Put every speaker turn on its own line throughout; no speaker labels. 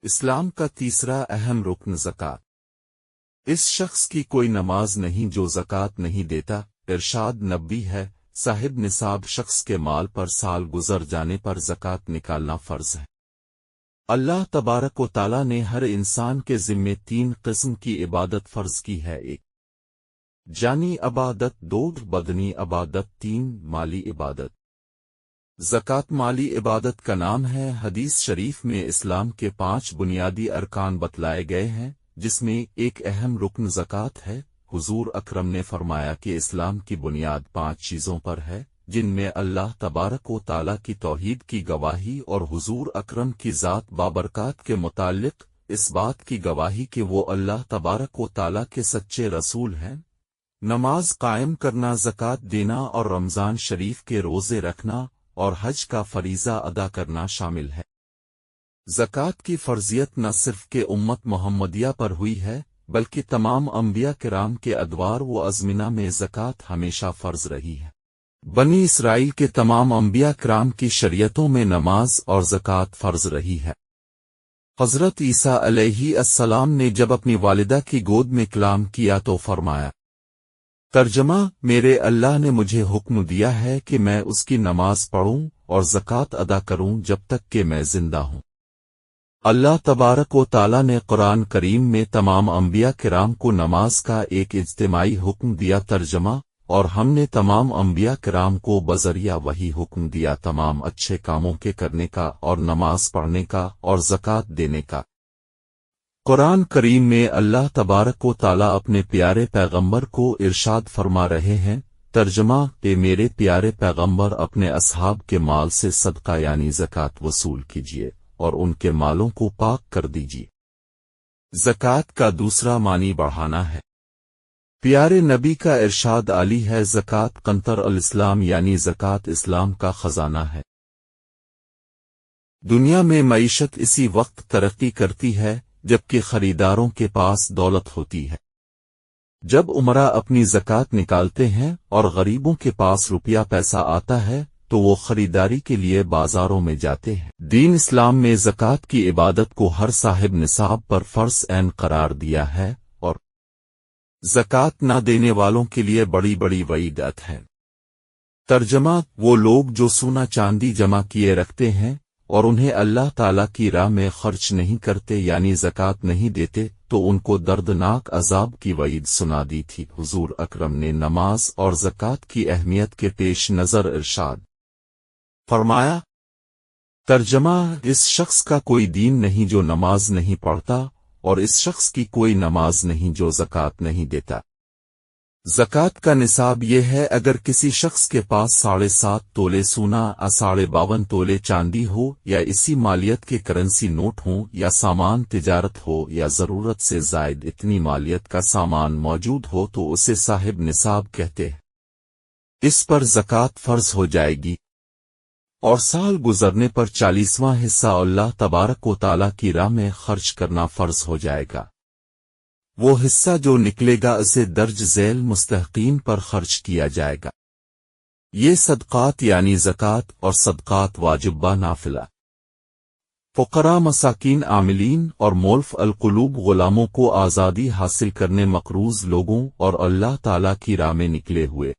اسلام کا تیسرا اہم رکن زکوٰۃ۔ اس شخص کی کوئی نماز نہیں جو زکوٰۃ نہیں دیتا۔ ارشاد نبوی ہے، صاحب نصاب شخص کے مال پر سال گزر جانے پر زکوٰۃ نکالنا فرض ہے۔ اللہ تبارک و تعالی نے ہر انسان کے ذمے 3 قسم کی عبادت فرض کی ہے: 1 جانی عبادت، 2 بدنی عبادت، 3 مالی عبادت۔ زکوٰۃ مالی عبادت کا نام ہے۔ حدیث شریف میں اسلام کے 5 بنیادی ارکان بتلائے گئے ہیں، جس میں ایک اہم رکن زکوٰۃ ہے۔ حضور اکرم نے فرمایا کہ اسلام کی بنیاد 5 چیزوں پر ہے، جن میں اللہ تبارک و تعالی کی توحید کی گواہی اور حضور اکرم کی ذات بابرکات کے متعلق اس بات کی گواہی کہ وہ اللہ تبارک و تعالی کے سچے رسول ہیں، نماز قائم کرنا، زکوٰۃ دینا اور رمضان شریف کے روزے رکھنا اور حج کا فریضہ ادا کرنا شامل ہے۔ زکوٰۃ کی فرضیت نہ صرف کہ امت محمدیہ پر ہوئی ہے، بلکہ تمام انبیاء کرام کے ادوار و ازمنہ میں زکوٰۃ ہمیشہ فرض رہی ہے۔ بنی اسرائیل کے تمام انبیاء کرام کی شریعتوں میں نماز اور زکوٰۃ فرض رہی ہے۔ حضرت عیسیٰ علیہ السلام نے جب اپنی والدہ کی گود میں کلام کیا تو فرمایا، ترجمہ: میرے اللہ نے مجھے حکم دیا ہے کہ میں اس کی نماز پڑھوں اور زکوٰۃ ادا کروں جب تک کہ میں زندہ ہوں۔ اللہ تبارک و تعالی نے قرآن کریم میں تمام انبیاء کرام کو نماز کا ایک اجتماعی حکم دیا۔ ترجمہ: اور ہم نے تمام انبیاء کرام کو بذریعہ وحی حکم دیا تمام اچھے کاموں کے کرنے کا اور نماز پڑھنے کا اور زکوٰۃ دینے کا۔ قرآن کریم میں اللہ تبارک و تعالی اپنے پیارے پیغمبر کو ارشاد فرما رہے ہیں، ترجمہ: کہ میرے پیارے پیغمبر اپنے اصحاب کے مال سے صدقہ یعنی زکوٰۃ وصول کیجیے اور ان کے مالوں کو پاک کر دیجیے۔ زکوٰۃ کا دوسرا معنی بڑھانا ہے۔ پیارے نبی کا ارشاد عالی ہے، زکوٰۃ قنطر الاسلام یعنی زکوٰۃ اسلام کا خزانہ ہے۔ دنیا میں معیشت اسی وقت ترقی کرتی ہے جبکہ خریداروں کے پاس دولت ہوتی ہے۔ جب امراء اپنی زکوٰۃ نکالتے ہیں اور غریبوں کے پاس روپیہ پیسہ آتا ہے تو وہ خریداری کے لیے بازاروں میں جاتے ہیں۔ دین اسلام میں زکوٰۃ کی عبادت کو ہر صاحب نصاب پر فرض عین قرار دیا ہے اور زکوٰۃ نہ دینے والوں کے لیے بڑی بڑی وعیدات ہیں۔ ترجمہ: وہ لوگ جو سونا چاندی جمع کیے رکھتے ہیں اور انہیں اللہ تعالی کی راہ میں خرچ نہیں کرتے یعنی زکوٰۃ نہیں دیتے تو ان کو دردناک عذاب کی وعید سنا دی تھی۔ حضور اکرم نے نماز اور زکوٰۃ کی اہمیت کے پیش نظر ارشاد فرمایا، ترجمہ: اس شخص کا کوئی دین نہیں جو نماز نہیں پڑھتا اور اس شخص کی کوئی نماز نہیں جو زکوٰۃ نہیں دیتا۔ زکوٰۃ کا نصاب یہ ہے، اگر کسی شخص کے پاس 7.5 تولے سونا، 52 تولے چاندی ہو یا اسی مالیت کے کرنسی نوٹ ہوں یا سامان تجارت ہو یا ضرورت سے زائد اتنی مالیت کا سامان موجود ہو تو اسے صاحب نصاب کہتے ہیں۔ اس پر زکوٰۃ فرض ہو جائے گی اور سال گزرنے پر 40واں حصہ اللہ تبارک و تعالی کی راہ میں خرچ کرنا فرض ہو جائے گا۔ وہ حصہ جو نکلے گا اسے درج ذیل مستحقین پر خرچ کیا جائے گا۔ یہ صدقات یعنی زکوٰۃ اور صدقات واجبہ نافلہ، فقراء، مساکین، عاملین اور مولف القلوب غلاموں کو آزادی حاصل کرنے مقروض لوگوں اور اللہ تعالی کی راہ میں نکلے ہوئے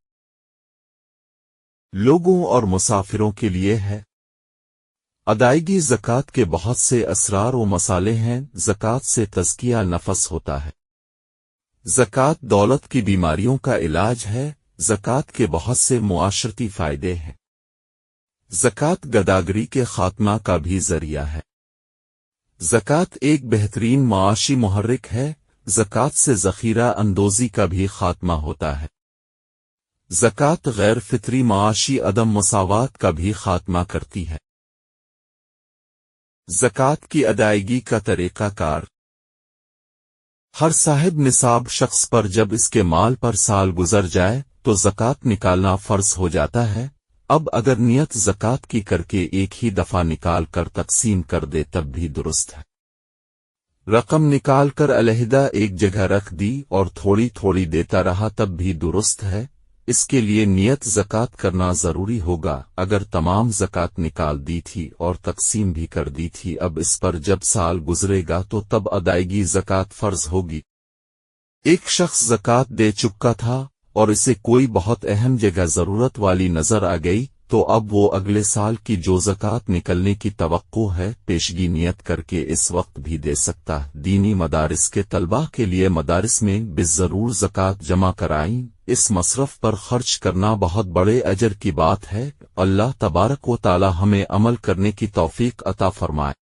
لوگوں اور مسافروں کے لیے ہے۔ ادائیگی زکوٰۃ کے بہت سے اسرار و مسالے ہیں۔ زکوٰۃ سے تزکیہ نفس ہوتا ہے۔ زکوٰۃ دولت کی بیماریوں کا علاج ہے۔ زکوٰۃ کے بہت سے معاشرتی فائدے ہیں۔ زکوٰۃ گداگری کے خاتمہ کا بھی ذریعہ ہے۔ زکوٰۃ ایک بہترین معاشی محرک ہے۔ زکوٰۃ سے ذخیرہ اندوزی کا بھی خاتمہ ہوتا ہے۔ زکوٰۃ غیر فطری معاشی عدم مساوات کا بھی خاتمہ کرتی ہے۔ زکوٰۃ کی ادائیگی کا طریقہ کار: ہر صاحب نصاب شخص پر جب اس کے مال پر سال گزر جائے تو زکوٰۃ نکالنا فرض ہو جاتا ہے۔ اب اگر نیت زکوٰۃ کی کر کے ایک ہی دفعہ نکال کر تقسیم کر دے تب بھی درست ہے۔ رقم نکال کر علیحدہ ایک جگہ رکھ دی اور تھوڑی تھوڑی دیتا رہا تب بھی درست ہے۔ اس کے لیے نیت زکات کرنا ضروری ہوگا۔ اگر تمام زکات نکال دی تھی اور تقسیم بھی کر دی تھی، اب اس پر جب سال گزرے گا تو تب ادائیگی زکات فرض ہوگی۔ ایک شخص زکات دے چکا تھا اور اسے کوئی بہت اہم جگہ ضرورت والی نظر آ گئی، تو اب وہ اگلے سال کی جو زکات نکلنے کی توقع ہے پیشگی نیت کر کے اس وقت بھی دے سکتا ہے۔ دینی مدارس کے طلباء کے لیے مدارس میں بالضرور زکات جمع کرائیں۔ اس مصرف پر خرچ کرنا بہت بڑے اجر کی بات ہے۔ اللہ تبارک و تعالی ہمیں عمل کرنے کی توفیق عطا فرمائے۔